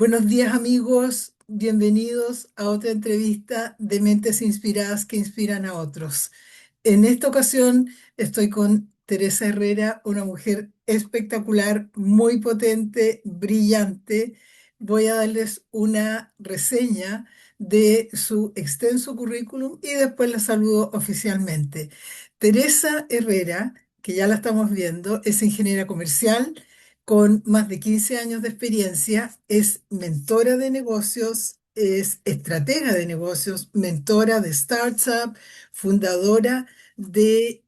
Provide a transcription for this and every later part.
Buenos días amigos, bienvenidos a otra entrevista de Mentes Inspiradas que inspiran a otros. En esta ocasión estoy con Teresa Herrera, una mujer espectacular, muy potente, brillante. Voy a darles una reseña de su extenso currículum y después la saludo oficialmente. Teresa Herrera, que ya la estamos viendo, es ingeniera comercial con más de 15 años de experiencia, es mentora de negocios, es estratega de negocios, mentora de startup, fundadora de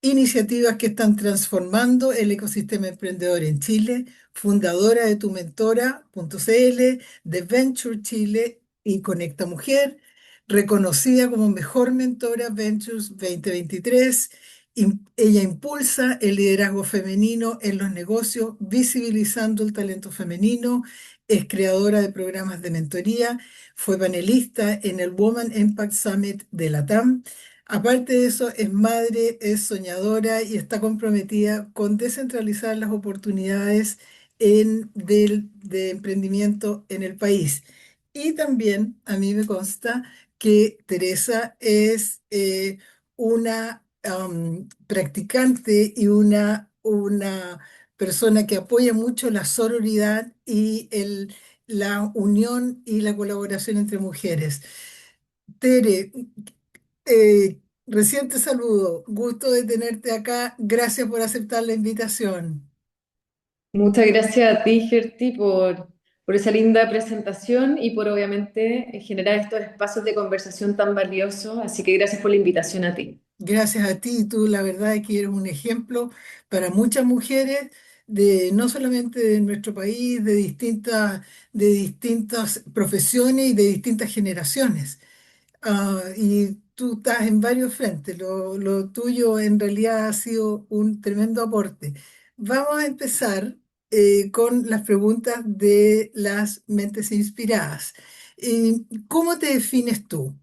iniciativas que están transformando el ecosistema emprendedor en Chile, fundadora de tumentora.cl, de Venture Chile y Conecta Mujer, reconocida como mejor mentora Ventures 2023. Ella impulsa el liderazgo femenino en los negocios, visibilizando el talento femenino, es creadora de programas de mentoría, fue panelista en el Women Impact Summit de la TAM. Aparte de eso, es madre, es soñadora y está comprometida con descentralizar las oportunidades de emprendimiento en el país. Y también a mí me consta que Teresa es una practicante y una persona que apoya mucho la sororidad y la unión y la colaboración entre mujeres. Tere, recién te saludo, gusto de tenerte acá, gracias por aceptar la invitación. Muchas gracias a ti, Gerti, por esa linda presentación y por obviamente generar estos espacios de conversación tan valiosos. Así que gracias por la invitación a ti. Gracias a ti, tú la verdad es que eres un ejemplo para muchas mujeres de no solamente de nuestro país, de distintas profesiones y de distintas generaciones. Y tú estás en varios frentes. Lo tuyo en realidad ha sido un tremendo aporte. Vamos a empezar con las preguntas de las mentes inspiradas. ¿Cómo te defines tú?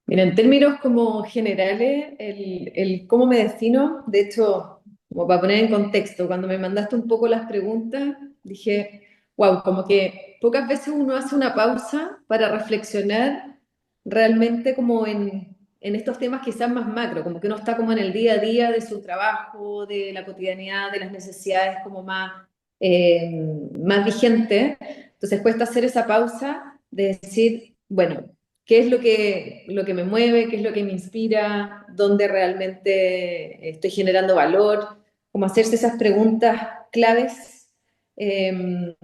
Mira, en términos como generales, el cómo me defino, de hecho, como para poner en contexto, cuando me mandaste un poco las preguntas, dije, wow, como que pocas veces uno hace una pausa para reflexionar realmente como en estos temas quizás más macro, como que uno está como en el día a día de su trabajo, de la cotidianidad, de las necesidades como más vigentes. Entonces cuesta hacer esa pausa de decir, bueno, qué es lo que me mueve, qué es lo que me inspira, dónde realmente estoy generando valor, como hacerse esas preguntas claves. eh,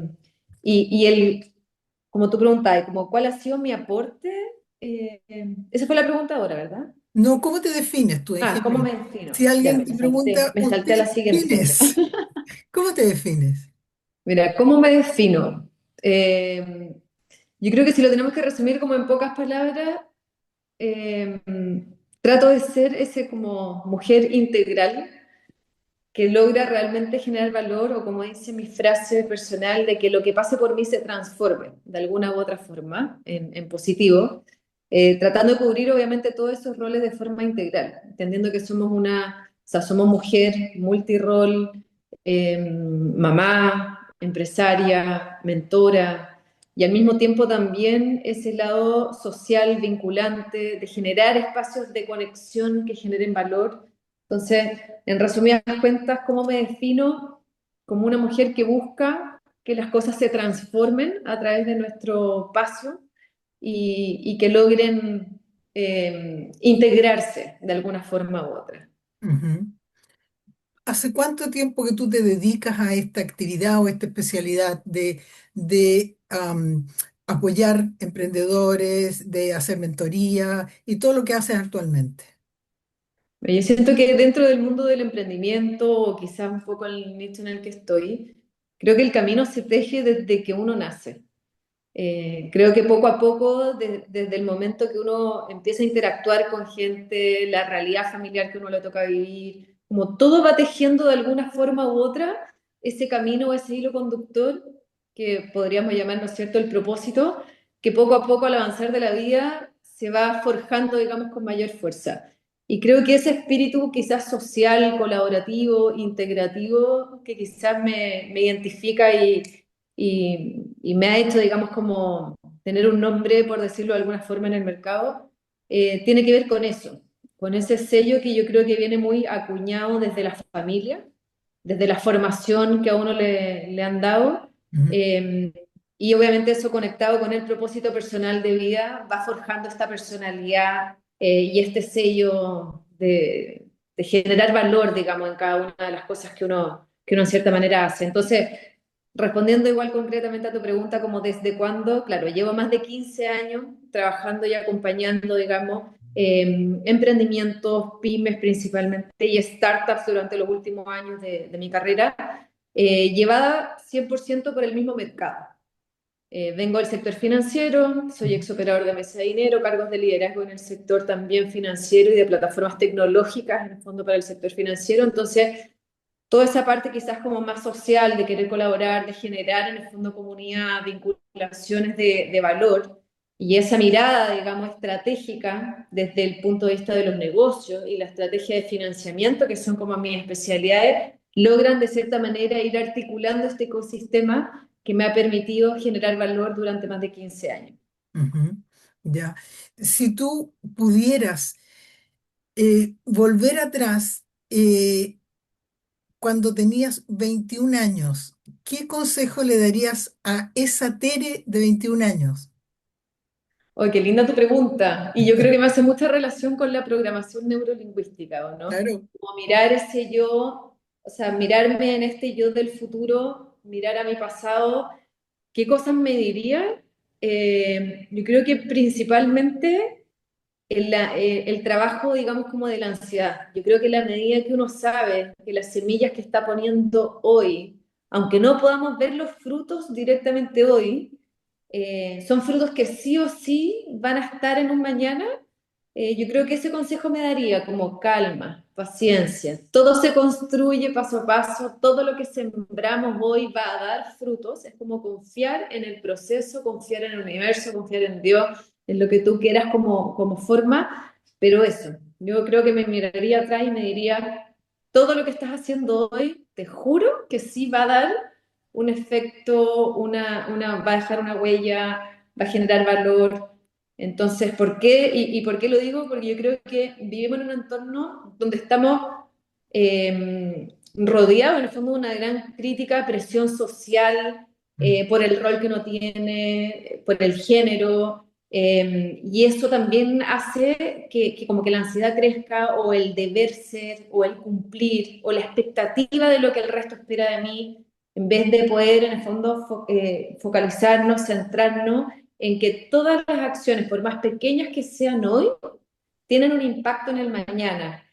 como tú preguntabas, como cuál ha sido mi aporte. Esa fue la pregunta ahora, ¿verdad? No, ¿cómo te defines tú en ¿Cómo general? me defino? Si Ya, alguien pero te pregunta, me salté a la ¿usted quién siguiente. es? ¿Cómo te defines? Mira, ¿cómo me defino? Eh, yo creo que si lo tenemos que resumir como en pocas palabras, eh, trato de ser ese como mujer integral que logra realmente generar valor o como dice mi frase personal, de que lo que pase por mí se transforme de alguna u otra forma en positivo, tratando de cubrir obviamente todos esos roles de forma integral, entendiendo que o sea, somos mujer, multirol, mamá, empresaria, mentora, y al mismo tiempo también ese lado social, vinculante, de generar espacios de conexión que generen valor. Entonces, en resumidas cuentas, ¿cómo me defino? Como una mujer que busca que las cosas se transformen a través de nuestro paso y que logren integrarse de alguna forma u otra. Ujú. ¿Hace cuánto tiempo que tú te dedicas a esta actividad o esta especialidad de apoyar emprendedores, de hacer mentoría y todo lo que haces actualmente? Yo siento que dentro del mundo del emprendimiento, o quizás un poco el nicho en el que estoy, creo que el camino se teje desde que uno nace. Creo que poco a poco, desde el momento que uno empieza a interactuar con gente, la realidad familiar que uno le toca vivir, como todo va tejiendo de alguna forma u otra ese camino, ese hilo conductor que podríamos llamar, ¿no es cierto?, el propósito, que poco a poco al avanzar de la vida se va forjando, digamos, con mayor fuerza. Y creo que ese espíritu quizás social, colaborativo, integrativo, que quizás me identifica y me ha hecho, digamos, como tener un nombre, por decirlo de alguna forma, en el mercado, tiene que ver con ese sello que yo creo que viene muy acuñado desde la familia, desde la formación que a uno le han dado. Ujú, eh, y obviamente eso conectado con el propósito personal de vida va forjando esta personalidad y este sello de generar valor, digamos, en cada una de las cosas que uno en cierta manera hace. Entonces, respondiendo igual concretamente a tu pregunta, como desde cuándo, claro, llevo más de 15 años trabajando y acompañando, digamos, emprendimientos, pymes principalmente y startups durante los últimos años de mi carrera, llevada 100% por el mismo mercado. Vengo del sector financiero, soy ujú. ex operador de mesa de dinero, cargos de liderazgo en el sector también financiero y de plataformas tecnológicas en el fondo para el sector financiero. Entonces, toda esa parte quizás como más social, de querer colaborar, de generar en el fondo comunidad, vinculaciones de valor y esa mirada, digamos, estratégica desde el punto de vista de los negocios y la estrategia de financiamiento, que son como mis especialidades, logran de cierta manera ir articulando este ecosistema que me ha permitido generar valor durante más de 15 años. Ujú, ya. Si tú pudieras volver atrás cuando tenías 21 años, ¿qué consejo le darías a esa Tere de 21 años? Oye, qué linda tu pregunta. Y yo creo que me hace mucha relación con la programación neurolingüística, ¿o no? Claro. Como mirar ese yo, o sea, mirarme en este yo del futuro, mirar a mi pasado, ¿qué cosas me diría? Yo creo que principalmente el trabajo, digamos, como de la ansiedad. Yo creo que la medida que uno sabe que las semillas que está poniendo hoy, aunque no podamos ver los frutos directamente hoy, son frutos que sí o sí van a estar en un mañana. Yo creo que ese consejo me daría como calma, paciencia. Todo se construye paso a paso, todo lo que sembramos hoy va a dar frutos. Es como confiar en el proceso, confiar en el universo, confiar en Dios, en lo que tú quieras como forma. Pero eso, yo creo que me miraría atrás y me diría, todo lo que estás haciendo hoy, te juro que sí va a dar un efecto, va a dejar una huella, va a generar valor. Entonces, ¿por qué? ¿Y por qué lo digo? Porque yo creo que vivimos en un entorno donde estamos rodeados, en el fondo, de una gran crítica, presión social Mm. por el rol que uno tiene, por el género, y eso también hace que como que la ansiedad crezca, o el deber ser, o el cumplir, o la expectativa de lo que el resto espera de mí, en vez de poder, en el fondo, focalizarnos, centrarnos en que todas las acciones, por más pequeñas que sean hoy, tienen un impacto en el mañana.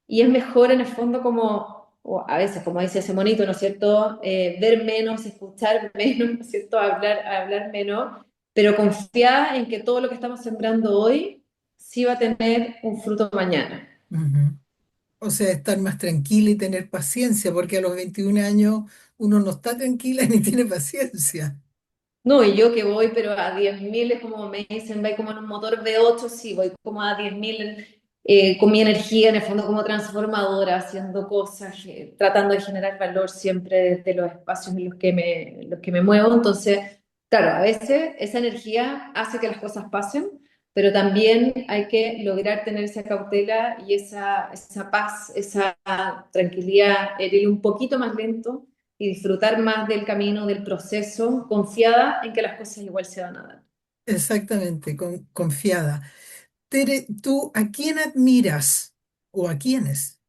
Y es mejor, en el fondo, como, o a veces, como dice ese monito, ¿no es cierto? Ver menos, escuchar menos, ¿no es cierto? Hablar menos, pero confiar en que todo lo que estamos sembrando hoy sí va a tener un fruto mañana. Ujú. O sea, estar más tranquila y tener paciencia, porque a los 21 años uno no está tranquila ni tiene paciencia. No, y yo que voy, pero a 10.000 es como me dicen, voy como en un motor V8, sí, voy como a 10.000 con mi energía, en el fondo como transformadora, haciendo cosas, tratando de generar valor siempre desde los espacios en los que me muevo. Entonces, claro, a veces esa energía hace que las cosas pasen, pero también hay que lograr tener esa cautela y esa paz, esa tranquilidad, el ir un poquito más lento y disfrutar más del camino, del proceso, confiada en que las cosas igual se van a dar. Exactamente, confiada. Tere, ¿tú a quién admiras o a quiénes?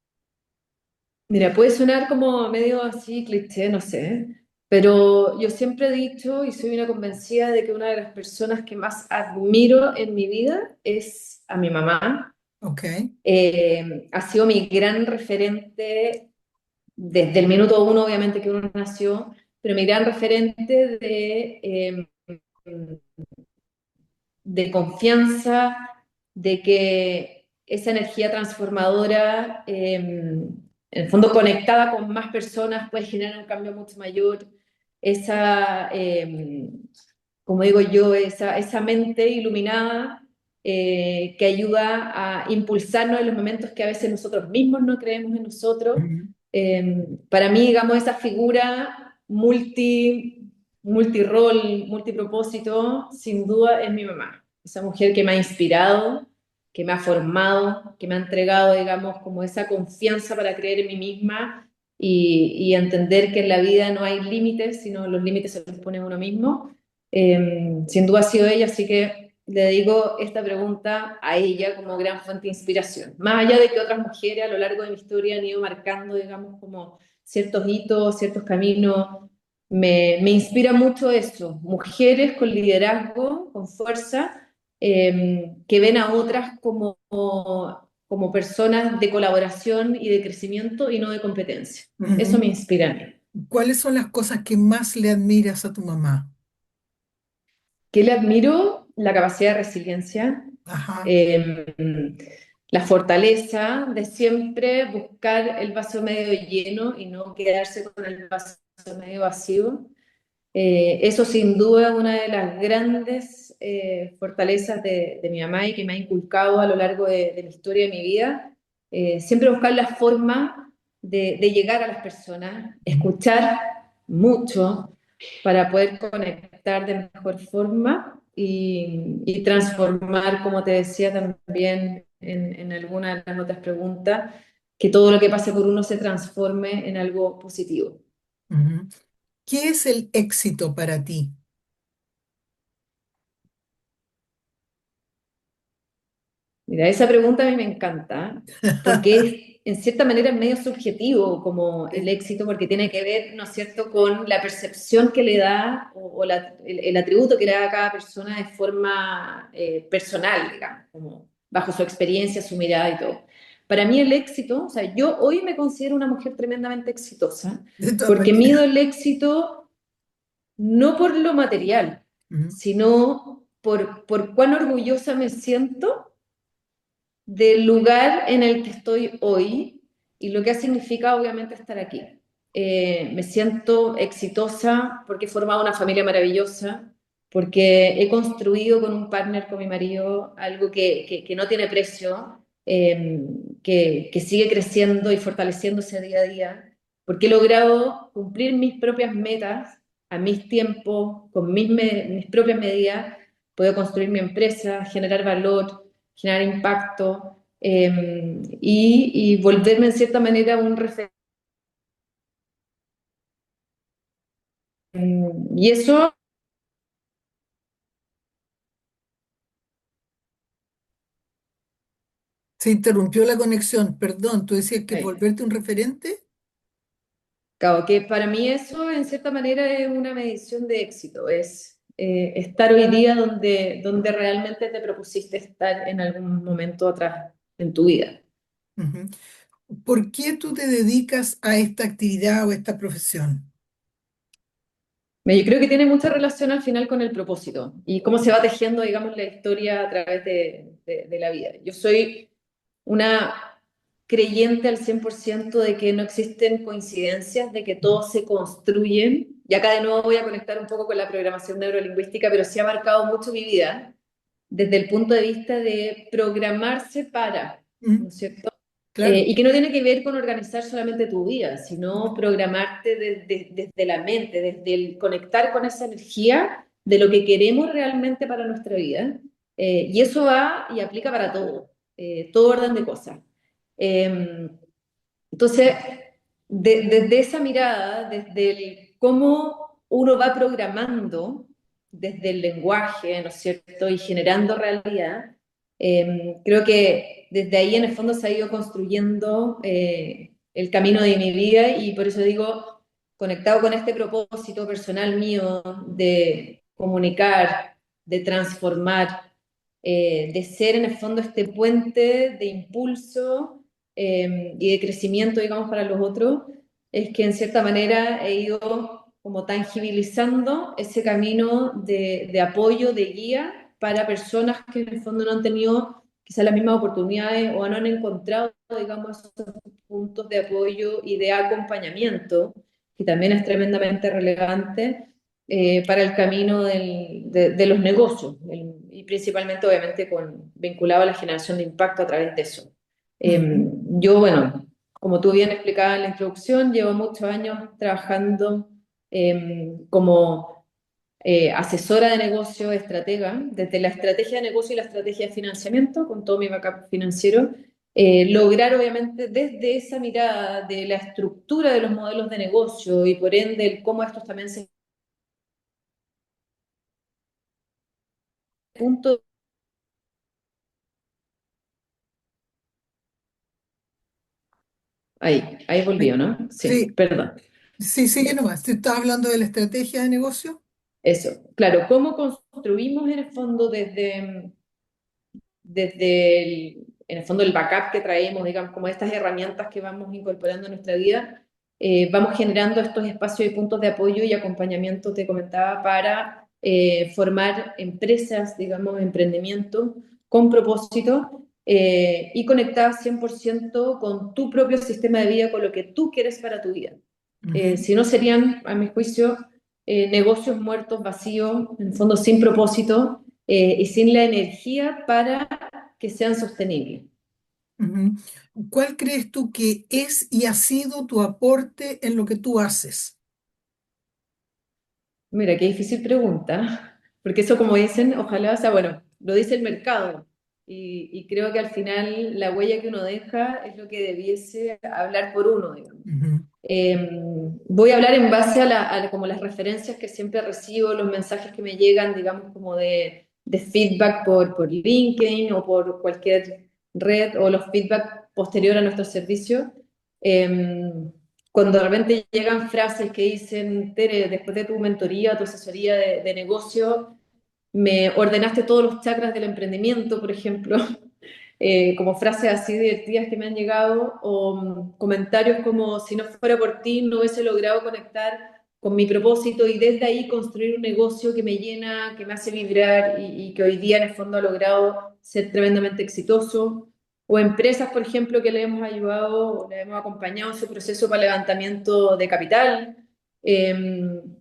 Mira, puede sonar como medio así cliché, no sé, pero yo siempre he dicho y soy una convencida de que una de las personas que más admiro en mi vida es a mi mamá. Ok. Ha sido mi gran referente desde el minuto uno, obviamente, que uno nació, pero mi gran referente de confianza, de que esa energía transformadora, en el fondo conectada con más personas, puede generar un cambio mucho mayor. Esa, como digo yo, esa mente iluminada que ayuda a impulsarnos en los momentos que a veces nosotros mismos no creemos en nosotros. Ujú, Para mí, digamos, esa figura multirol, multipropósito, sin duda es mi mamá. Esa mujer que me ha inspirado, que me ha formado, que me ha entregado, digamos, como esa confianza para creer en mí misma y entender que en la vida no hay límites, sino los límites se los pone uno mismo. Sin duda ha sido ella, así que le dedico esta pregunta a ella como gran fuente de inspiración. Más allá de que otras mujeres a lo largo de mi historia han ido marcando, digamos, como ciertos hitos, ciertos caminos, me inspira mucho eso. Mujeres con liderazgo, con fuerza, que ven a otras como personas de colaboración y de crecimiento y no de competencia. Eso me ujú. inspira a mí. ¿Cuáles son las cosas que más le admiras a tu mamá? ¿Qué le admiro? La capacidad de resiliencia, Ajá. eh, la fortaleza de siempre buscar el vaso medio lleno y no quedarse con el vaso medio vacío. Eso sin duda es una de las grandes fortalezas de mi mamá y que me ha inculcado a lo largo de mi historia y de mi vida. Siempre buscar la forma de llegar a las personas, escuchar mucho para poder conectar de mejor forma y transformar, como te decía también en alguna de las otras preguntas, que todo lo que pase por uno se transforme en algo positivo. Ujú. ¿Qué es el éxito para ti? Mira, esa pregunta a mí me encanta, porque es, en cierta manera es medio subjetivo como el Sí. éxito, porque tiene que ver, ¿no es cierto?, con la percepción que le da o el atributo que le da a cada persona de forma personal, digamos, como bajo su experiencia, su mirada y todo. Para mí el éxito, o sea, yo hoy me considero una mujer tremendamente exitosa, De todas porque maneras. mido el éxito no por lo material, Ujú, sino por cuán orgullosa me siento del lugar en el que estoy hoy y lo que ha significado obviamente estar aquí. Me siento exitosa porque he formado una familia maravillosa, porque he construido con un partner, con mi marido, algo que no tiene precio, que sigue creciendo y fortaleciéndose día a día, porque he logrado cumplir mis propias metas a mis tiempos, con mis propias medidas, puedo construir mi empresa, generar valor, generar impacto y volverme en cierta manera un referente. Y eso, se interrumpió la conexión. Perdón, tú decías que eh, volverte un referente. claro, que para mí eso en cierta manera es una medición de éxito, es estar hoy día donde realmente te propusiste estar en algún momento atrás en tu vida. Ujú. ¿Por qué tú te dedicas a esta actividad o esta profesión? Yo creo que tiene mucha relación al final con el propósito y cómo se va tejiendo, digamos, la historia a través de la vida. Yo soy una creyente al 100% de que no existen coincidencias, de que todos se construyen. Y acá de nuevo voy a conectar un poco con la programación neurolingüística, pero sí ha marcado mucho mi vida desde el punto de vista de programarse para, ¿no Mm, es cierto? claro. Y que no tiene que ver con organizar solamente tu vida, sino programarte desde la mente, desde el conectar con esa energía de lo que queremos realmente para nuestra vida. Y eso va y aplica para todo, todo orden de cosas. Eh, entonces, desde esa mirada, desde el cómo uno va programando desde el lenguaje, ¿no es cierto?, y generando realidad, creo que desde ahí en el fondo se ha ido construyendo el camino de mi vida y por eso digo, conectado con este propósito personal mío de comunicar, de transformar, de ser en el fondo este puente de impulso y de crecimiento, digamos, para los otros, es que en cierta manera he ido como tangibilizando ese camino de apoyo, de guía para personas que en el fondo no han tenido quizás las mismas oportunidades o no han encontrado, digamos, esos puntos de apoyo y de acompañamiento, que también es tremendamente relevante. para el camino de los negocios, y principalmente, obviamente, vinculado a la generación de impacto a través de eso. Ujú, Yo, bueno, como tú bien explicabas en la introducción, llevo muchos años trabajando como asesora de negocio, estratega, desde la estrategia de negocio y la estrategia de financiamiento, con todo mi backup financiero, lograr obviamente desde esa mirada de la estructura de los modelos de negocio y por ende el cómo estos también se punto ahí volvió, sí, ¿no? Sí, sí, perdón. sí, sigue nomás. ¿Te estás hablando de la estrategia de negocio? Eso, claro, cómo construimos en el fondo en el fondo el backup que traemos, digamos, como estas herramientas que vamos incorporando en nuestra vida, vamos generando estos espacios y puntos de apoyo y acompañamiento, te comentaba, para formar empresas, digamos, emprendimiento con propósito y conectadas 100% con tu propio sistema de vida, con lo que tú quieres para tu vida. Ujú, Si no serían, a mi juicio, negocios muertos, vacíos, en el fondo sin propósito y sin la energía para que sean sostenibles. ujú. ¿Cuál crees tú que es y ha sido tu aporte en lo que tú haces? Mira, qué difícil pregunta, porque eso como dicen, ojalá, o sea, bueno, lo dice el mercado y creo que al final la huella que uno deja es lo que debiese hablar por uno, digamos. Ujú, Eh, Voy a hablar en base como las referencias que siempre recibo, los mensajes que me llegan, digamos, como de feedback por LinkedIn o por cualquier red o los feedback posterior a nuestro servicio. Cuando de repente llegan frases que dicen, Tere, después de tu mentoría, tu asesoría de negocio, me ordenaste todos los chakras del emprendimiento, por ejemplo, como frases así divertidas que me han llegado, o comentarios como, si no fuera por ti, no hubiese logrado conectar con mi propósito y desde ahí construir un negocio que me llena, que me hace vibrar y que hoy día en el fondo ha logrado ser tremendamente exitoso. O empresas, por ejemplo, que le hemos ayudado, o le hemos acompañado en su proceso para levantamiento de capital,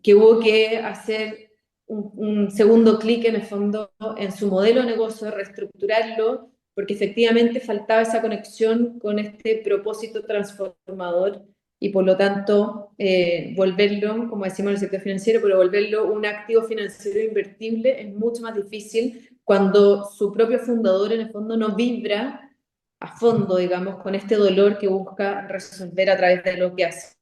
que hubo que hacer un segundo clic en el fondo en su modelo de negocio, reestructurarlo, porque efectivamente faltaba esa conexión con este propósito transformador y por lo tanto volverlo, como decimos en el sector financiero, pero volverlo un activo financiero invertible es mucho más difícil cuando su propio fundador en el fondo no vibra a fondo, digamos, con este dolor que busca resolver a través de lo que hace.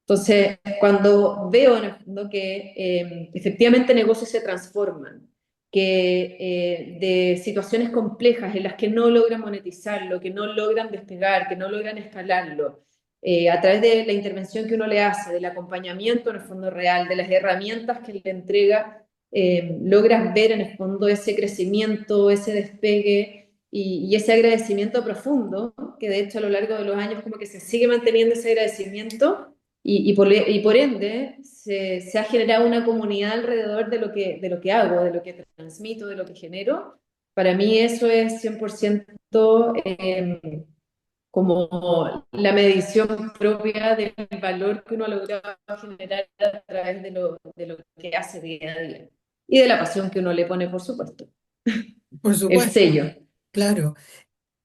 Entonces, cuando veo en el fondo que efectivamente negocios se transforman, que de situaciones complejas en las que no logran monetizarlo, que no logran despegar, que no logran escalarlo, a través de la intervención que uno le hace, del acompañamiento en el fondo real, de las herramientas que le entrega, logras ver en el fondo ese crecimiento, ese despegue y ese agradecimiento profundo, que de hecho a lo largo de los años como que se sigue manteniendo ese agradecimiento y por ende se ha generado una comunidad alrededor de lo que hago, de lo que transmito, de lo que genero. Para mí eso es 100% como la medición propia del valor que uno ha logrado generar a través de lo que hace día a día. Y de la pasión que uno le pone, por supuesto. por El supuesto, sello. claro.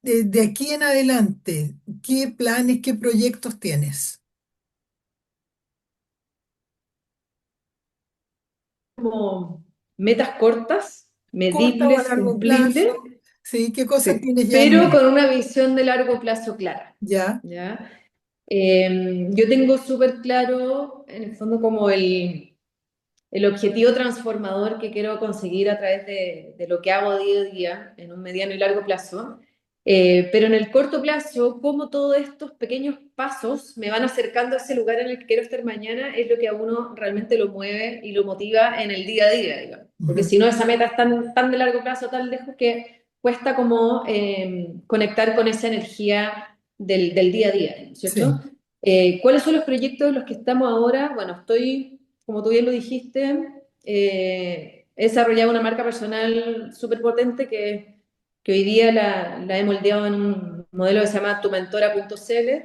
De aquí en adelante, ¿qué planes, qué proyectos tienes? Como metas cortas, ¿Corta o a medibles, largo plazo? cumplibles. Sí, ¿qué cosas Sí, tienes ya en pero mente? con una visión de largo plazo clara, Ya. ¿ya? Yo tengo súper claro, en el fondo, como el objetivo transformador que quiero conseguir a través de lo que hago día a día, en un mediano y largo plazo. Pero en el corto plazo, cómo todos estos pequeños pasos me van acercando a ese lugar en el que quiero estar mañana, es lo que a uno realmente lo mueve y lo motiva en el día a día, digamos. Porque Ujú, si no, esa meta es tan de largo plazo, tan lejos, que cuesta como conectar con esa energía del día a día, ¿cierto? sí. ¿Cuáles son los proyectos en los que estamos ahora? Bueno, estoy, como tú bien lo dijiste, he desarrollado una marca personal súper potente que hoy día la he moldeado en un modelo que se llama tumentora.cl,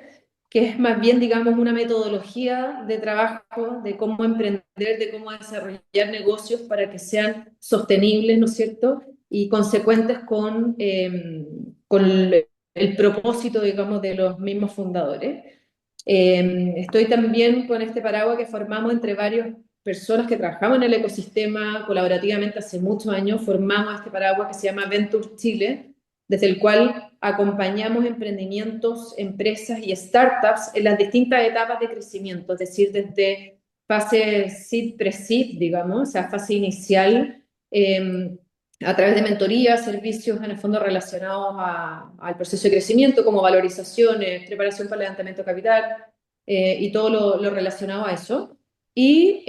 que es más bien, digamos, una metodología de trabajo, de cómo emprender, de cómo desarrollar negocios para que sean sostenibles, ¿no es cierto? Y consecuentes con el propósito, digamos, de los mismos fundadores. Estoy también con este paraguas que formamos entre varias personas que trabajamos en el ecosistema colaborativamente hace muchos años. Formamos este paraguas que se llama Venture Chile, desde el cual acompañamos emprendimientos, empresas y startups en las distintas etapas de crecimiento, es decir, desde fase seed, pre-seed, digamos, o sea, fase inicial, a través de mentorías, servicios en el fondo relacionados al proceso de crecimiento, como valorizaciones, preparación para levantamiento de capital y todo lo relacionado a eso. Y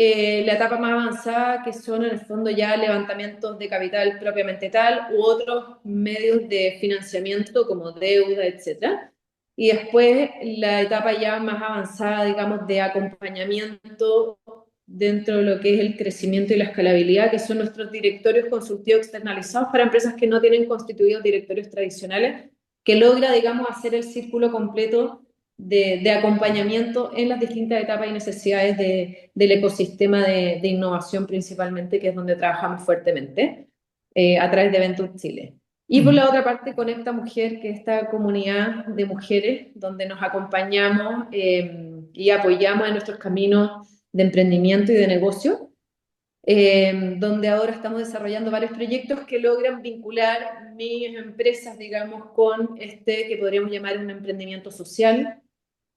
la etapa más avanzada, que son en el fondo ya levantamientos de capital propiamente tal, u otros medios de financiamiento como deuda, etcétera. Y después la etapa ya más avanzada, digamos, de acompañamiento dentro de lo que es el crecimiento y la escalabilidad, que son nuestros directorios consultivos externalizados para empresas que no tienen constituidos directorios tradicionales, que logra, digamos, hacer el círculo completo de acompañamiento en las distintas etapas y necesidades del ecosistema de innovación principalmente, que es donde trabajamos fuertemente, a través de Venture Chile. Y por Ujú. la otra parte, Conecta Mujer, que es esta comunidad de mujeres donde nos acompañamos y apoyamos en nuestros caminos de emprendimiento y de negocio, donde ahora estamos desarrollando varios proyectos que logran vincular mis empresas, digamos, con este que podríamos llamar un emprendimiento social,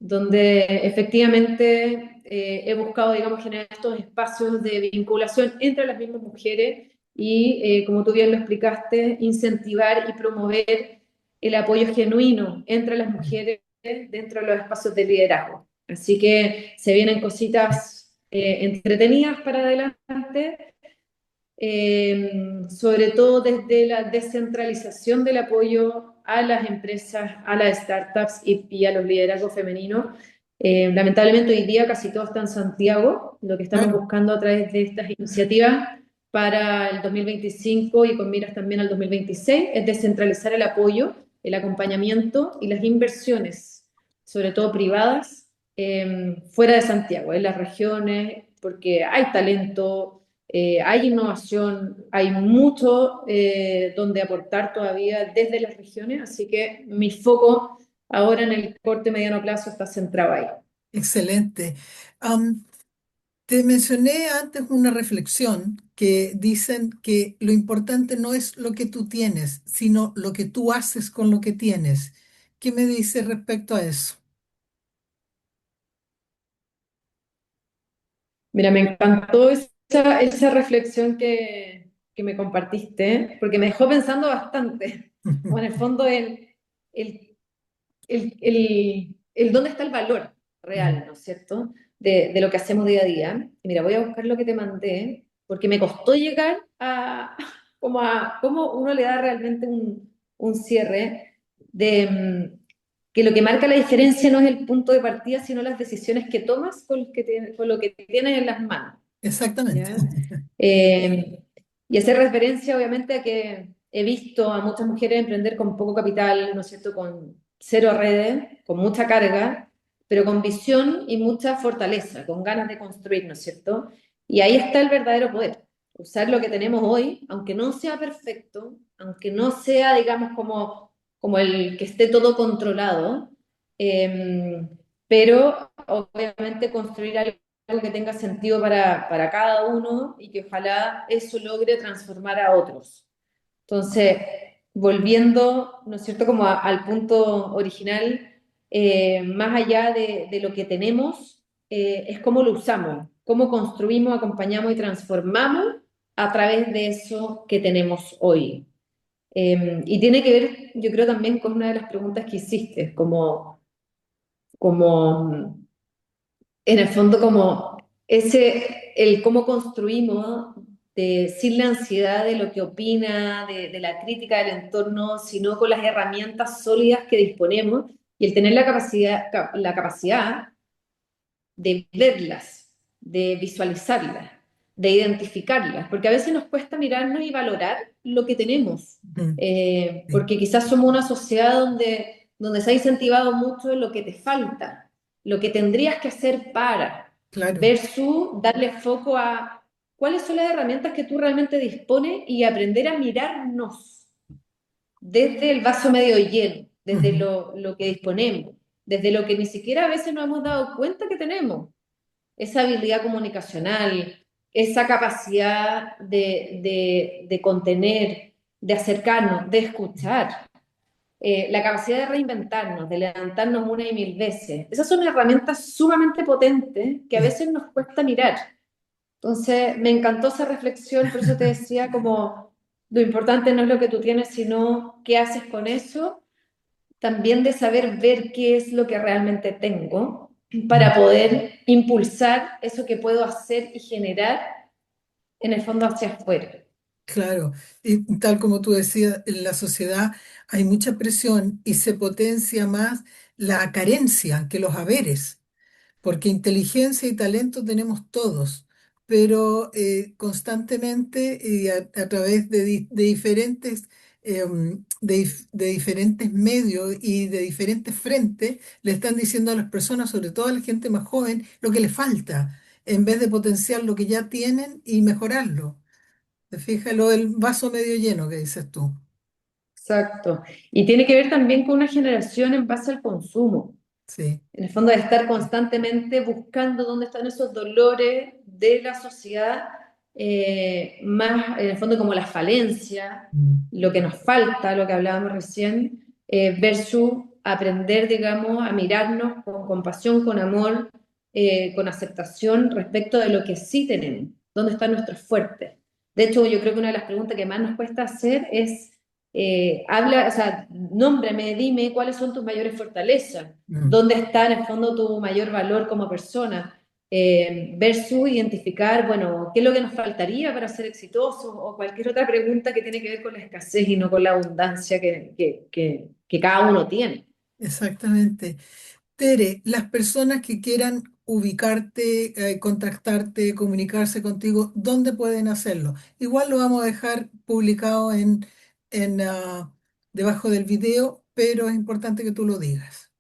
donde efectivamente he buscado, digamos, generar estos espacios de vinculación entre las mismas mujeres y, como tú bien lo explicaste, incentivar y promover el apoyo genuino entre las mujeres dentro de los espacios de liderazgo. Así que se vienen cositas entretenidas para adelante, sobre todo desde la descentralización del apoyo a las empresas, a las startups y a los liderazgos femeninos. Lamentablemente hoy día casi todo está en Santiago. Lo que estamos Claro. buscando a través de estas iniciativas para el 2025 y con miras también al 2026 es descentralizar el apoyo, el acompañamiento y las inversiones, sobre todo privadas, fuera de Santiago, en las regiones, porque hay talento, hay innovación, hay mucho donde aportar todavía desde las regiones, así que mi foco ahora en el corto y mediano plazo está centrado ahí. Excelente. Am, Te mencioné antes una reflexión que dicen que lo importante no es lo que tú tienes, sino lo que tú haces con lo que tienes. ¿Qué me dices respecto a eso? Mira, me encantó esa reflexión que me compartiste, porque me dejó pensando bastante. O en el fondo, el, el dónde está el valor real, ¿no es cierto? De lo que hacemos día a día. Y mira, voy a buscar lo que te mandé, porque me costó llegar a cómo uno le da realmente un cierre de que lo que marca la diferencia no es el punto de partida, sino las decisiones que tomas con lo que tienes en las manos. Exactamente. ¿Ya? Eh, y hacer referencia, obviamente, a que he visto a muchas mujeres emprender con poco capital, ¿no es cierto?, con cero redes, con mucha carga, pero con visión y mucha fortaleza, con ganas de construir, ¿no es cierto? Y ahí está el verdadero poder. Usar lo que tenemos hoy, aunque no sea perfecto, aunque no sea, digamos, como el que esté todo controlado, eh, pero obviamente construir algo que tenga sentido para cada uno y que ojalá eso logre transformar a otros. Entonces, volviendo, ¿no es cierto?, como al punto original, más allá de lo que tenemos, es cómo lo usamos, cómo construimos, acompañamos y transformamos a través de eso que tenemos hoy. Y tiene que ver, yo creo, también con una de las preguntas que hiciste, como en el fondo como el cómo construimos sin la ansiedad de lo que opina, de la crítica del entorno, sino con las herramientas sólidas que disponemos y el tener la capacidad de verlas, de visualizarlas, de identificarlas, porque a veces nos cuesta mirarnos y valorar lo que tenemos, Ujú. Sí. porque quizás somos una sociedad donde se ha incentivado mucho lo que te falta. lo que tendrías que hacer para, claro. versus darle foco a cuáles son las herramientas que tú realmente dispones y aprender a mirarnos desde el vaso medio lleno, desde Ujú. lo que disponemos, desde lo que ni siquiera a veces nos hemos dado cuenta que tenemos, esa habilidad comunicacional, esa capacidad de contener, de acercarnos, de escuchar, la capacidad de reinventarnos, de levantarnos una y mil veces. Esas son herramientas sumamente potentes que a Sí. veces nos cuesta mirar. Entonces, me encantó esa reflexión, por eso te decía como lo importante no es lo que tú tienes, sino qué haces con eso, también de saber ver qué es lo que realmente tengo Mm. para poder impulsar eso que puedo hacer y generar en el fondo hacia afuera. Claro, y tal como tú decías, en la sociedad hay mucha presión y se potencia más la carencia que los haberes. Porque inteligencia y talento tenemos todos, pero constantemente y a través de diferentes, de diferentes medios y de diferentes frentes, le están diciendo a las personas, sobre todo a la gente más joven, lo que le falta, en vez de potenciar lo que ya tienen y mejorarlo. ¿Te fijas lo del vaso medio lleno que dices tú? Exacto. Y tiene que ver también con una generación en base al consumo. Sí. En el fondo de estar constantemente buscando dónde están esos dolores de la sociedad, más en el fondo como la falencia, Mm. lo que nos falta, lo que hablábamos recién, versus aprender, digamos, a mirarnos con compasión, con amor, con aceptación respecto de lo que sí tenemos, dónde están nuestros fuertes. De hecho, yo creo que una de las preguntas que más nos cuesta hacer es, habla, o sea, nómbrame, dime cuáles son tus mayores fortalezas, Mm. dónde está en el fondo tu mayor valor como persona, versus identificar, bueno, qué es lo que nos faltaría para ser exitosos o cualquier otra pregunta que tiene que ver con la escasez y no con la abundancia que cada uno tiene. Exactamente. Tere, las personas que quieran ubicarte, contactarte, comunicarse contigo, ¿dónde pueden hacerlo? Igual lo vamos a dejar publicado en debajo del video, pero es importante que tú lo digas.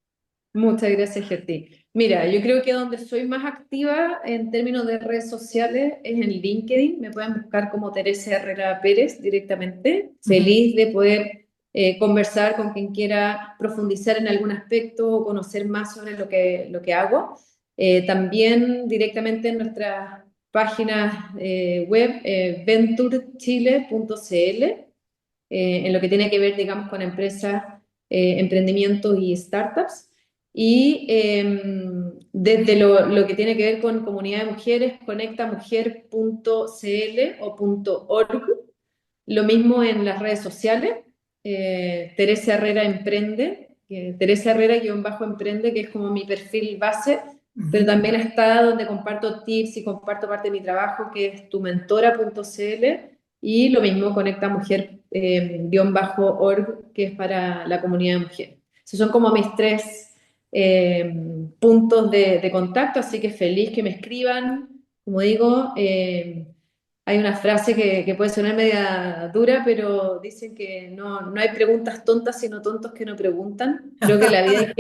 Muchas gracias, Gerti. Mira, yo creo que donde soy más activa en términos de redes sociales es en LinkedIn. Me pueden buscar como Teresa Herrera Pérez directamente. Ujú. Feliz de poder conversar con quien quiera profundizar en algún aspecto o conocer más sobre lo que hago. También directamente en nuestra página web, venturechile.cl, en lo que tiene que ver, digamos, con empresas, emprendimientos y startups. Y desde lo que tiene que ver con comunidad de mujeres, conectamujer.cl o .org. Lo mismo en las redes sociales. Teresa Herrera Emprende, Teresa Herrera-Emprende, que es como mi perfil base, pero Ujú. también está donde comparto tips y comparto parte de mi trabajo, que es tumentora.cl, y lo mismo Conecta Mujer org, que es para la comunidad de mujeres. Esos son como mis tres puntos de contacto, así que feliz que me escriban. Como digo, hay una frase que puede sonar media dura, pero dicen que no hay preguntas tontas, sino tontos que no preguntan. Creo que en la vida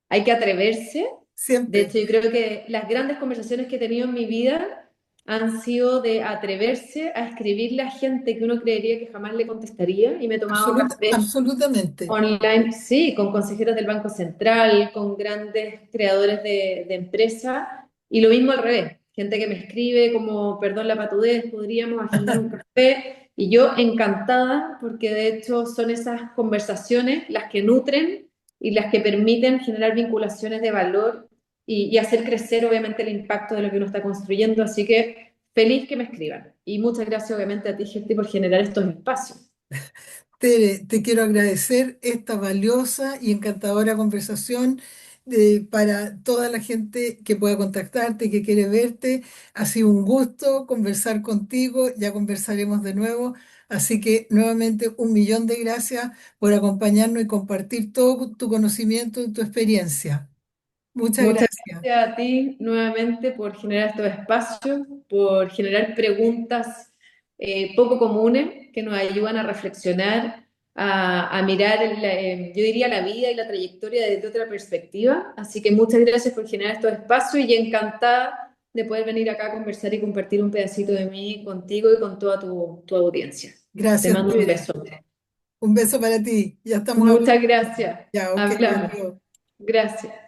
hay que atreverse. De Siempre. hecho, yo creo que las grandes conversaciones que he tenido en mi vida han sido de atreverse a escribirle a gente que uno creería que jamás le contestaría, y me he tomado café Absolutamente. online, sí, con consejeros del Banco Central, con grandes creadores de empresas, y lo mismo al revés, gente que me escribe como, perdón la patudez, podríamos agendar un café, y yo encantada, porque de hecho son esas conversaciones las que nutren y las que permiten generar vinculaciones de valor y hacer crecer obviamente el impacto de lo que uno está construyendo, así que feliz que me escriban. Y muchas gracias obviamente a ti, Gerti, por generar estos espacios. Tere, te quiero agradecer esta valiosa y encantadora conversación para toda la gente que pueda contactarte, que quiere verte. Ha sido un gusto conversar contigo, ya conversaremos de nuevo. Así que nuevamente un millón de gracias por acompañarnos y compartir todo tu conocimiento y tu experiencia. Muchas Muchas gracias. gracias a ti nuevamente por generar estos espacios, por generar preguntas poco comunes que nos ayudan a reflexionar, a mirar, yo diría, la vida y la trayectoria desde otra perspectiva. Así que muchas gracias por generar estos espacios y encantada de poder venir acá a conversar y compartir un pedacito de mí contigo y con toda tu audiencia. Te Gracias, mando un Tere. beso. Un beso para ti. Ya estamos hablando. Muchas gracias. Ya, ok, Hablamos. adiós. Gracias.